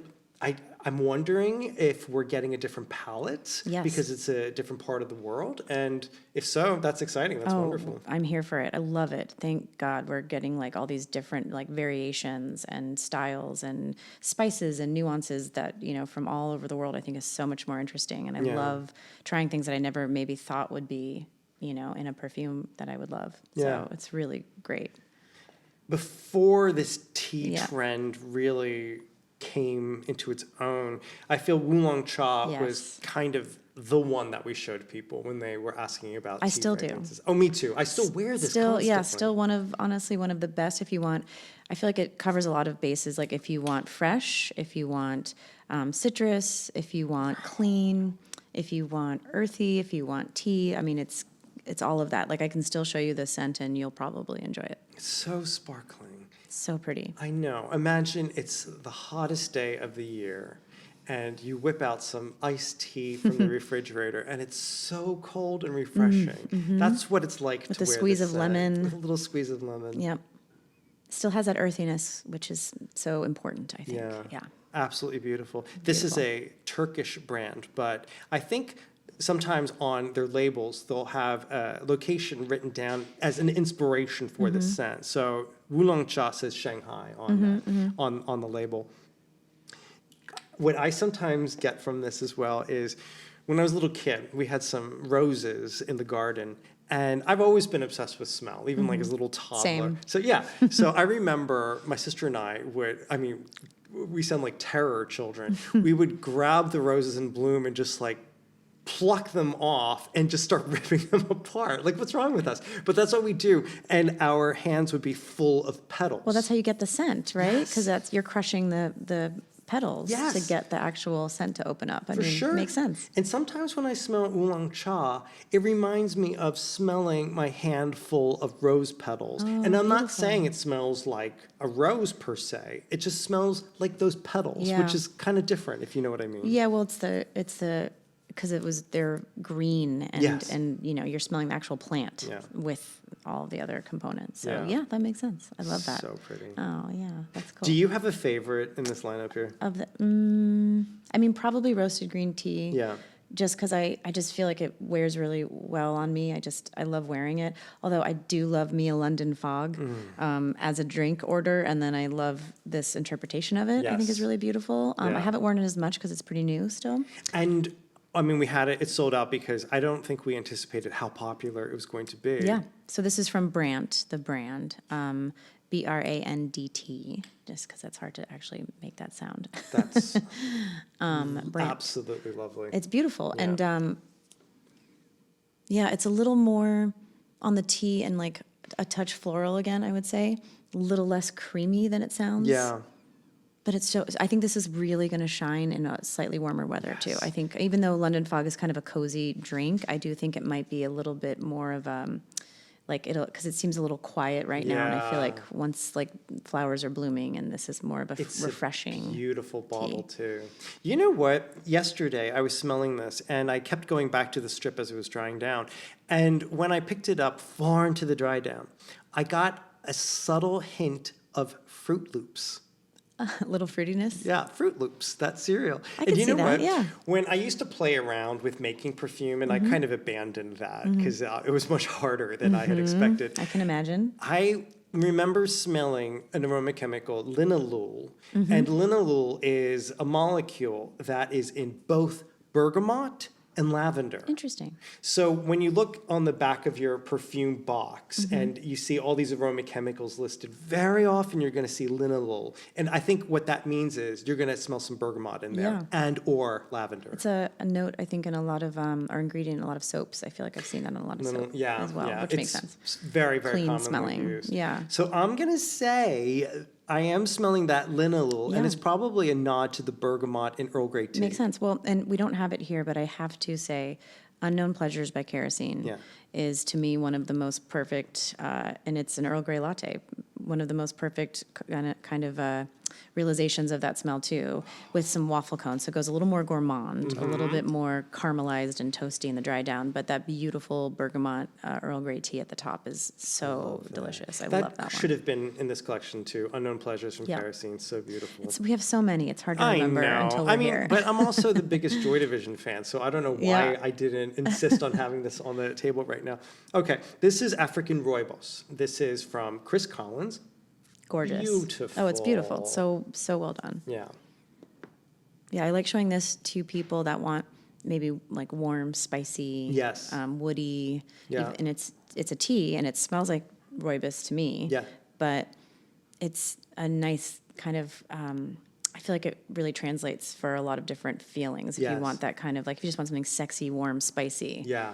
I'm wondering if we're getting a different palette Yes. because it's a different part of the world. And if so, that's exciting. That's wonderful. I'm here for it. I love it. Thank God we're getting like all these different like variations and styles and spices and nuances that, from all over the world, I think is so much more interesting. And I Yeah. love trying things that I never maybe thought would be, in a perfume that I would love. Yeah. So it's really great. Before this tea Yeah. trend really came into its own, I feel Oolong Cha was Yes. kind of the one that we showed people when they were asking about I tea still do. fragrances. Oh, me too. I still wear this constantly. Still honestly one of the best if you want. I feel like it covers a lot of bases. Like if you want fresh, if you want citrus, if you want clean, if you want earthy, if you want tea. I mean, it's all of that. Like I can still show you the scent and you'll probably enjoy it. It's so sparkling. So pretty. I know. Imagine it's the hottest day of the year and you whip out some iced tea from the refrigerator and it's so cold and refreshing. That's what it's like With to a wear squeeze this of scent. lemon. With a little squeeze of lemon. Yep. Still has that earthiness, which is so important, I think. Yeah. Yeah. Absolutely beautiful. This is a Turkish brand, but I think sometimes on their labels they'll have a location written down as an inspiration for the scent. So Oolong Cha says Shanghai on on the label. What I sometimes get from this as well is when I was a little kid, we had some roses in the garden. And I've always been obsessed with smell, even like as a little toddler. Same. So yeah, so I remember my sister and I we sound like terror children. We would grab the roses in bloom and just like pluck them off and just start ripping them apart. Like, what's wrong with us? But that's what we do. And our hands would be full of petals. Well, that's how you get the scent, right? Yes. Because you're crushing the petals Yes. to get the actual scent to open up. I mean, sure. makes sense. And sometimes when I smell Oolong Cha, it reminds me of smelling my hand full of rose petals. And I'm not saying it smells like a rose per se. It just smells like those petals, Yeah. which is kind of different, if you know what I mean. Yeah, well, it's the because they're green and Yes. and you're smelling the actual plant Yeah. with all the other components. So Yeah. yeah, that makes sense. I love that. So pretty. Oh yeah, that's cool. Do you have a favorite in this lineup here? I mean, probably roasted green tea. Yeah. just because I just feel like it wears really well on me. I love wearing it. Although I do love me a London Fog as a drink order, and then I love this interpretation of it. I think Yes. is really beautiful. I haven't worn it as much because it's pretty new still. And I mean, we had it, it sold out because I don't think we anticipated how popular it was going to be. Yeah. So this is from Brandt, the brand, BRANDT, just because that's hard to actually make that sound. That's Brandt. absolutely lovely. It's beautiful. Yeah. And it's a little more on the tea and like a touch floral again, I would say. A little less creamy than it sounds. Yeah. But I think this is really going to shine in a slightly warmer weather too. I think even though London Fog is kind of a cozy drink, I do think it might be a little bit more of because it seems a little quiet right now, and I feel like once like flowers are blooming, and this is more of a refreshing, beautiful bottle too. You know what? Yesterday I was smelling this, and I kept going back to the strip as it was drying down. And when I picked it up far into the dry down, I got a subtle hint of Fruit Loops. little fruitiness. Yeah, Fruit Loops, that cereal. I can and you see know that, what? yeah. When I used to play around with making perfume, and I kind of abandoned that because it was much harder than I had expected. I can imagine. I remember smelling an aroma chemical, linalool, and linalool is a molecule that is in both bergamot and lavender. Interesting. So when you look on the back of your perfume box and you see all these aroma chemicals listed, very often you're going to see linalool. And I think what that means is you're going to smell some bergamot in there and or lavender. It's a note, I think, in a lot of, or ingredient in a lot of soaps. I feel like I've seen that in a lot of soap as well, which makes sense. It's very, very Clean commonly smelling. used. Yeah. So I'm going to say I am smelling that linalool, and it's probably a nod to the bergamot in Earl Grey tea. Makes sense. Well, and we don't have it here, but I have to say Unknown Pleasures by Kerosene is to me one of the most perfect, and it's an Earl Grey latte, one of the most perfect kind of realizations of that smell too, with some waffle cones. So it goes a little more gourmand, a little bit more caramelized and toasty in the dry down, but that beautiful bergamot Earl Grey tea at the top is so delicious. I love that should one. have been in this collection too. Unknown Pleasures from Kerosene, so beautiful. We have so many, it's hard to remember until we're here. But I'm also the biggest Joy Division fan, so I don't know why I didn't insist on having this on the table right now. Okay, this is African Rooibos. This is from Chris Collins. Gorgeous. Beautiful. Oh, it's beautiful. It's so well done. Yeah. Yeah, I like showing this to people that want maybe like warm, spicy, woody. Yeah. And it's a tea, and it smells like rooibos to me. Yeah. But it's a nice kind of. I feel like it really translates for a lot of different feelings. If you want that kind of like, if you just want something sexy, warm, spicy. Yeah.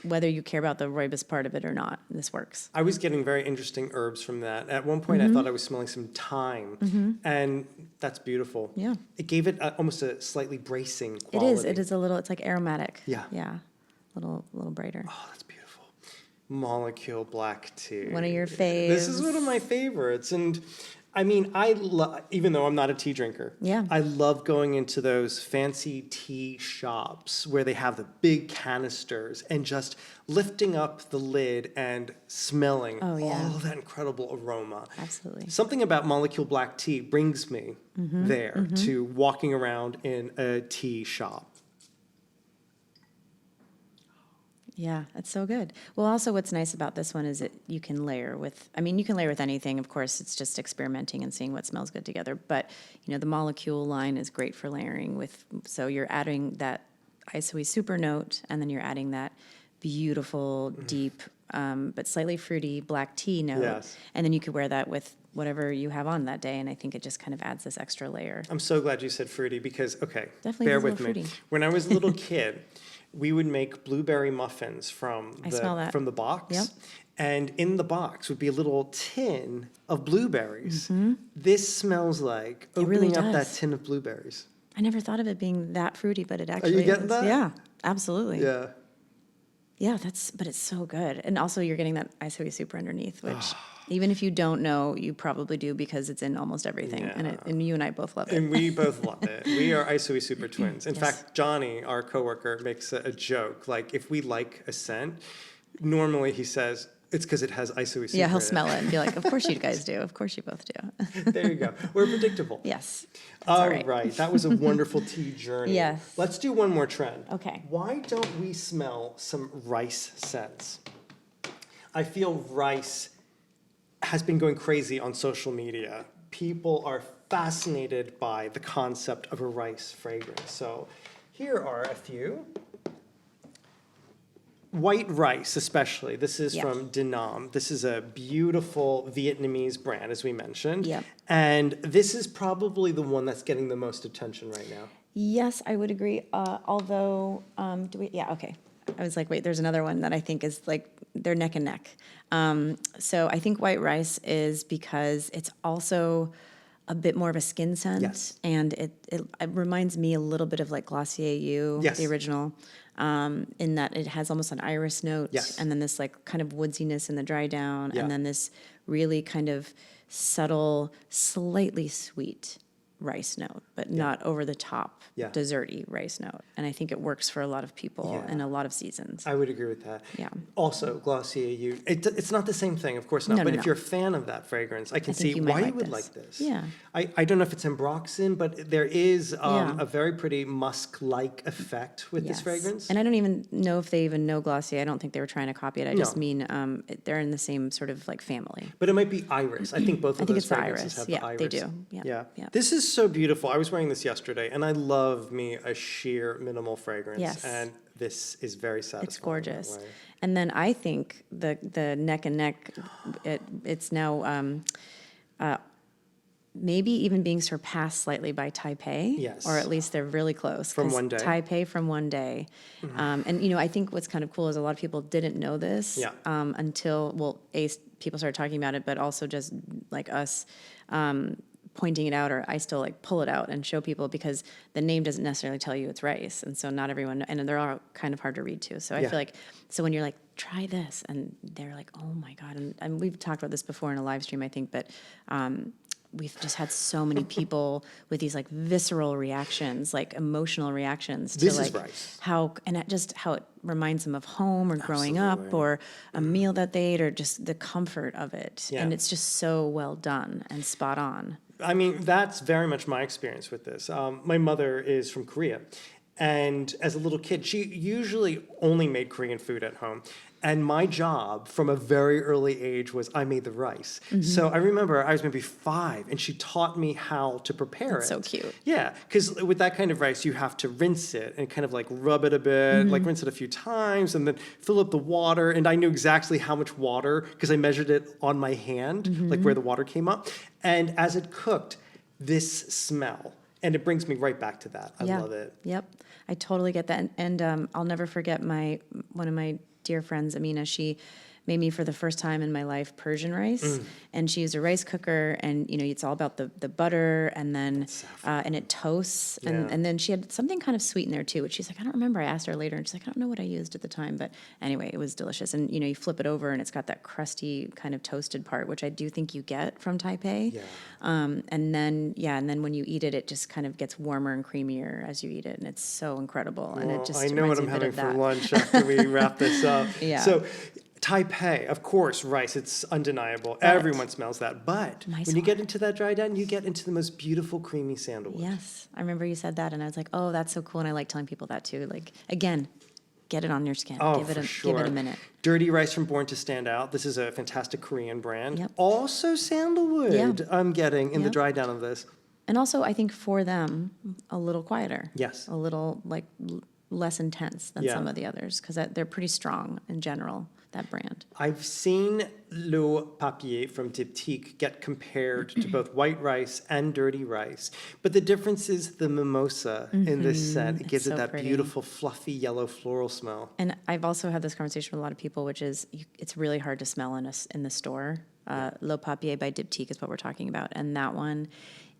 Whether you care about the rooibos part of it or not, this works. I was getting very interesting herbs from that. At one point, I thought I was smelling some thyme, and that's beautiful. Yeah. It gave it almost a slightly bracing quality. It is a little, it's like aromatic. Yeah. Yeah. Little brighter. Oh, that's beautiful. Molecule black tea. One of your faves. This is one of my favorites. And I mean, even though I'm not a tea drinker, I love going into those fancy tea shops where they have the big canisters and just lifting up the lid and smelling all of that incredible aroma. Absolutely. Something about molecule black tea brings me there to walking around in a tea shop. Yeah, that's so good. Well, also what's nice about this one is that you can layer with, you can layer with anything. Of course, it's just experimenting and seeing what smells good together. But, the molecule line is great for layering with, so you're adding that isoe super note, and then you're adding that beautiful, deep, but slightly fruity black tea note. Yes. And then you could wear that with whatever you have on that day, and I think it just kind of adds this extra layer. I'm so glad you said fruity because, Definitely bear is a with little me. fruity. When I was a little kid, we would make blueberry muffins from the box. Yep. And in the box would be a little tin of blueberries. This smells like opening up that tin of blueberries. I never thought of it being that fruity, but it actually Are you getting is. that? Yeah, absolutely. Yeah. Yeah, but it's so good. And also you're getting that isoe super underneath, which even if you don't know, you probably do because it's in almost everything. Yeah. And you and I both love it. And we both love it. We are isoe super twins. In fact, Johnny, our coworker, makes a joke. Like if we like a scent, normally he says, It's because it has isoe. Yeah, he'll smell it and be like, of course you guys do. Of course you both do. There you go. We're predictable. Yes. All right. That was a wonderful tea journey. Yes. Let's do one more trend. Okay. Why don't we smell some rice scents? I feel rice has been going crazy on social media. People are fascinated by the concept of a rice fragrance. So here are a few. White rice, especially. This is from Da Nam. This is a beautiful Vietnamese brand, as we mentioned. Yep. And this is probably the one that's getting the most attention right now. Yes, I would agree. Although, okay. I was like, wait, there's another one that I think is like, they're neck and neck. So I think white rice is because it's also a bit more of a skin scent. Yes. And it reminds me a little bit of like Glossier You, Yes. the original, in that it has almost an iris note. Yes. And then this like kind of woodsiness in the dry down. Yeah. And then this really kind of subtle, slightly sweet rice note, but not over the top, desserty rice note. And I think it works for a lot of people in a lot of seasons. I would agree with that. Yeah. Also, Glossier You, it's not the same thing, of course not. No, but no, if no. you're a fan of that fragrance, I can see think you might why you like would this. like this. Yeah. I don't know if it's ambroxan, but there is Yeah. a very pretty musk-like effect with this Yes. fragrance. And I don't even know if they even know Glossier. I don't think they were trying to copy it. I just No. mean they're in the same sort of like family. But it might be iris. I think both of I think those it's the fragrances iris. have Yeah, the iris. they do. Yeah. Yeah. This is so beautiful. I was wearing this yesterday, and I love me a sheer minimal fragrance. Yes. And this is very satisfying. It's gorgeous. in that way. And then I think the neck and neck, it's now maybe even being surpassed slightly by Taipei. Yes. Or at least they're really close. From 'cause One Day. Taipei from One Day. And, I think what's kind of cool is a lot of people didn't know this Yeah. until, people started talking about it, but also just like us pointing it out, or I still like pull it out and show people because the name doesn't necessarily tell you it's rice. And so not everyone, and they're all kind of hard to read too. So I feel like, so when you're like, try this, and they're like, oh my God. And we've talked about this before in a live stream, I think, but we've just had so many people with these like visceral reactions, like emotional reactions to This is like rice. how it reminds them of home or growing up or a meal that they ate or just the comfort of it. Yeah. And it's just so well done and spot on. I mean, that's very much my experience with this. My mother is from Korea. And as a little kid, she usually only made Korean food at home. And my job from a very early age was I made the rice. So I remember I was maybe 5, and she taught me how to prepare That's it. so cute. Yeah, because with that kind of rice, you have to rinse it and kind of like rub it a bit, like rinse it a few times, and then fill up the water. And I knew exactly how much water, because I measured it on my hand, like where the water came up. And as it cooked, this smell, and it brings me right back to that. I love it. Yep. I totally get that. And I'll never forget one of my dear friends, Amina, she made me for the first time in my life Persian rice. And she used a rice cooker, and it's all about the butter, and then and it toasts. And then she had something kind of sweet in there too, which she's like, I don't remember. I asked her later, and she's like, I don't know what I used at the time. But anyway, it was delicious. And you flip it over, and it's got that crusty kind of toasted part, which I do think you get from Taipei. And then when you eat it, it just kind of gets warmer and creamier as you eat it, and it's so incredible. And it just I know what reminds I'm me a bit having of for that. lunch after we wrap this up. Yeah. So Taipei, of course, rice, it's undeniable. Everyone smells that. But Nice when you get one. into that dry down, you get into the most beautiful creamy sandalwood. Yes, I remember you said that, and I was like, oh, that's so cool, and I like telling people that too. Like, again, get it on your skin. Oh, give it for a sure. give it a minute. Dirty Rice from Born to Stand Out. This is a fantastic Korean brand. Yep. Also sandalwood, Yeah. I'm getting in the Yep. dry down of this. And also, I think for them, a little quieter. Yes. A little like less intense than Yeah. some of the others because they're pretty strong in general. That brand. I've seen Le Papier from Diptyque get compared to both white rice and dirty rice. But the difference is the mimosa in this scent. It gives so it that pretty. beautiful, fluffy, yellow floral smell. And I've also had this conversation with a lot of people, which is it's really hard to smell in the store. Le Papier by Diptyque is what we're talking about, and that one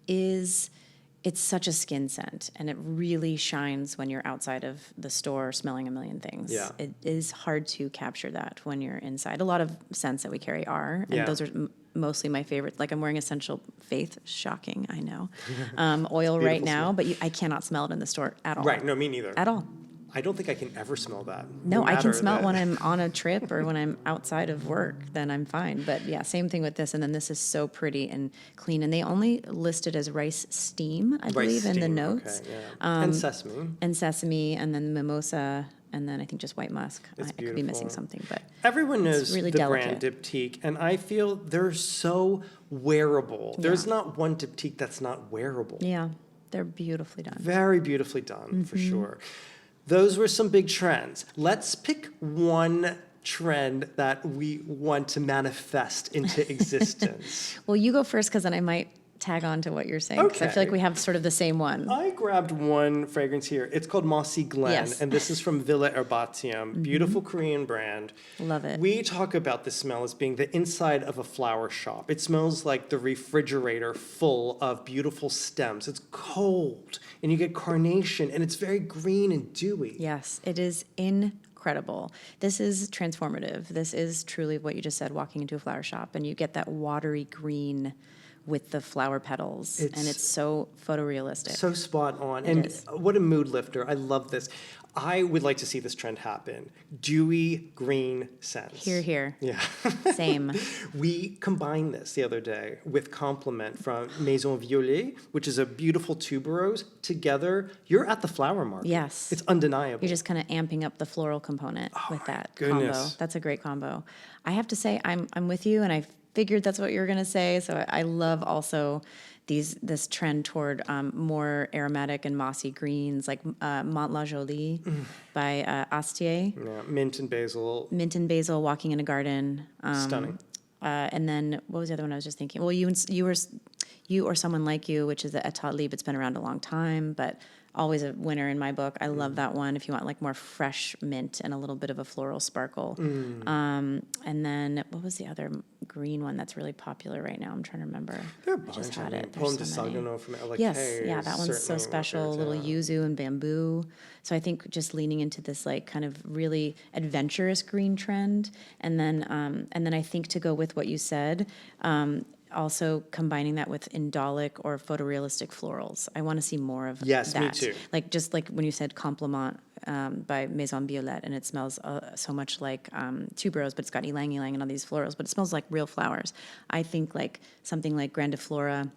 is. It's such a skin scent, and it really shines when you're outside of the store smelling a million things. Yeah. It is hard to capture that when you're inside. A lot of scents that we carry are, and Yeah. those are mostly my favorite. Like I'm wearing Essential Faith, shocking, I know, oil right beautiful now, smell. but I cannot smell it in the store at all. Right, no, me neither. At all. I don't think I can ever smell that. No, I can smell it when I'm on a trip or when I'm outside of work, then I'm fine. But yeah, same thing with this. And then this is so pretty and clean. And they only list it as rice steam, I believe, in the notes. Okay, yeah. And sesame. And sesame, and then mimosa, and then I think just white musk. It's I could be missing something, but everyone knows really the delicate. brand Diptyque, and I feel they're so wearable. There's not one Diptyque that's not wearable. yeah, they're beautifully done. Very beautifully done, for sure. Those were some big trends. Let's pick one trend that we want to manifest into existence. Well, you go first, because then I might tag on to what you're saying, because I feel like we have sort of the same one. I grabbed one fragrance here. It's called Mossy Glen, Yes. and this is from Villa Herbatium. Beautiful Korean brand. Love it. We talk about this smell as being the inside of a flower shop. It smells like the refrigerator full of beautiful stems. It's cold, and you get carnation, and it's very green and dewy. Yes, it is incredible. This is transformative. This is truly what you just said, walking into a flower shop, and you get that watery green with the flower petals, and it's so photorealistic. So spot on. It And is. what a mood lifter. I love this. I would like to see this trend happen. Dewy green scents. Here, here. Yeah. Same. We combined this the other day with Compliment from Maison Violet, which is a beautiful tuberose. Together, you're at the flower market. Yes. It's undeniable. You're just kind of amping up the floral component with that goodness. combo. That's a great combo. I have to say, I'm with you, and I figured that's what you were going to say. So I love also this trend toward more aromatic and mossy greens, like Mont La Jolie by Astier. Yeah, mint and basil. Mint and basil, walking in a garden. Stunning. And then what was the other one I was just thinking? Well, you or Someone Like You, which is the Etat Libre. It's been around a long time, but always a winner in my book. I love that one if you want like more fresh mint and a little bit of a floral sparkle. And then what was the other green one that's really popular right now? I'm trying to remember. There are a I bunch. just had it. Pomme de There's so many. Saginaw from LK. Yes, yeah, that one's so special. A little yuzu and bamboo. So I think just leaning into this like kind of really adventurous green trend, and then I think to go with what you said, also combining that with indolic or photorealistic florals. I want to see more of Yes, that. me too. Like just like when you said Compliment by Maison Violette, and it smells so much like tuberose, but it's got ylang ylang and all these florals, but it smells like real flowers. I think like something like Grandiflora,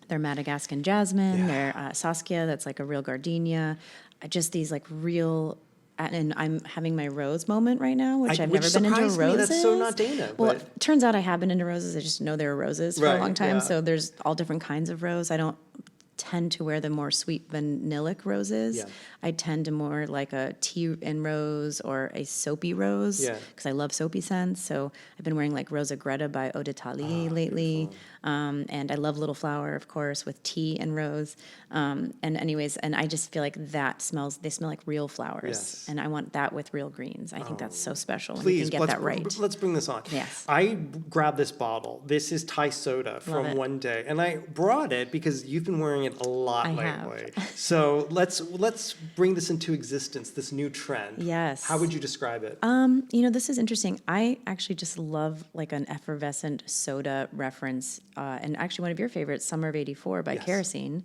their Madagascan jasmine, their Saskia, that's like a real gardenia. Just these like real. And I'm having my rose moment right now, which I've never been into roses. Me. That's so not Dana. Well, it turns out I have been into roses. I just know there were roses for a long time. Yeah. So there's all different kinds of rose. I don't tend to wear the more sweet vanillic roses. Yeah. I tend to more like a tea and rose or a soapy rose because I love soapy scents. So I've been wearing like Rosa Greta by Eau de Thalie lately. And I love Little Flower, of course, with tea and rose. And anyways, and I just feel like they smell like real flowers. Yes. And I want that with real greens. I think that's so special when Please, you can get that right. Let's bring this on. Yes. I grabbed this bottle. This is Thai soda from it. One Day. And I brought it because you've been wearing it a lot I lately. So let's bring this into existence, this new trend. Yes. How would you describe it? This is interesting. I actually just love like an effervescent soda reference. And actually one of your favorites, Summer of '84 by Kerosene,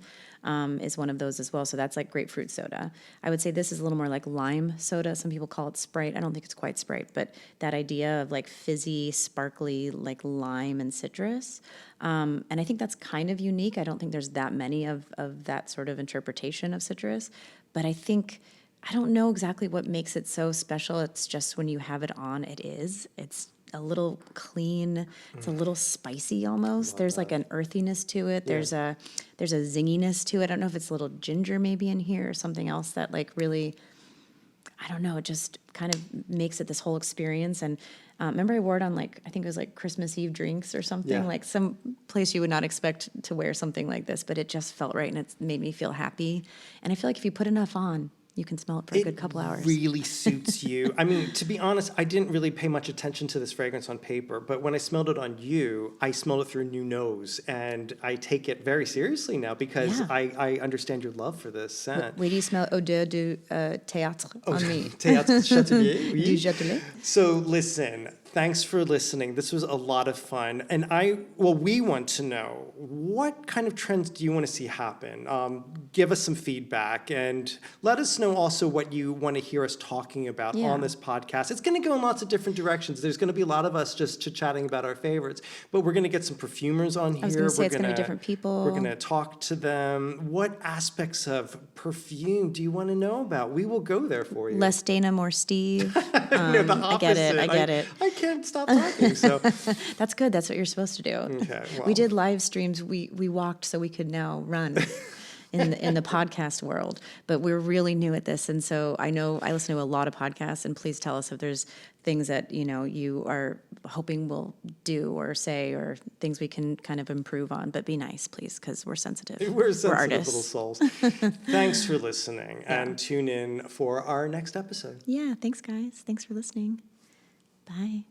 is one of those as well. So that's like grapefruit soda. I would say this is a little more like lime soda. Some people call it Sprite. I don't think it's quite Sprite, but that idea of like fizzy, sparkly, like lime and citrus. And I think that's kind of unique. I don't think there's that many of that sort of interpretation of citrus. But I don't know exactly what makes it so special. It's just when you have it on, it's a little clean. It's a little spicy almost. There's like an earthiness to it. There's a zinginess to it. I don't know if it's a little ginger maybe in here or something else that like really, I don't know, it just kind of makes it this whole experience. And remember I wore it on like, I think it was like Christmas Eve drinks or something, like some place you would not expect to wear something like this, but it just felt right and it made me feel happy. And I feel like if you put enough on, you can smell it for a good couple hours. It really suits you. I mean, to be honest, I didn't really pay much attention to this fragrance on paper, but when I smelled it on you, I smelled it through a new nose, and I take it very seriously now because I understand your love for this scent. Wait, do you smell odeur du théâtre on me? Théâtre Châtelier, oui. Du Châtelet. So listen, thanks for listening. This was a lot of fun. And we want to know, what kind of trends do you want to see happen? Give us some feedback and let us know also what you want to hear us talking about on this podcast. It's going to go in lots of different directions. There's going to be a lot of us just chit-chatting about our favorites, but we're going to get some perfumers on here. I was going to say it's going to be different people. We're going to talk to them. What aspects of perfume do you want to know about? We will go there for you. Less Dana, more Steve. No, the opposite. I get it. I can't stop talking. So that's good. That's what you're supposed to do. okay, well. We did live streams. We walked so we could now run in the podcast world. But we're really new at this, and so I know I listen to a lot of podcasts. And please tell us if there's things that you are hoping we'll do or say, or things we can kind of improve on. But be nice, please, because we're sensitive. We're sensitive artists. little souls. Thanks for listening, and tune in for our next episode. Yeah. Thanks, guys. Thanks for listening. Bye.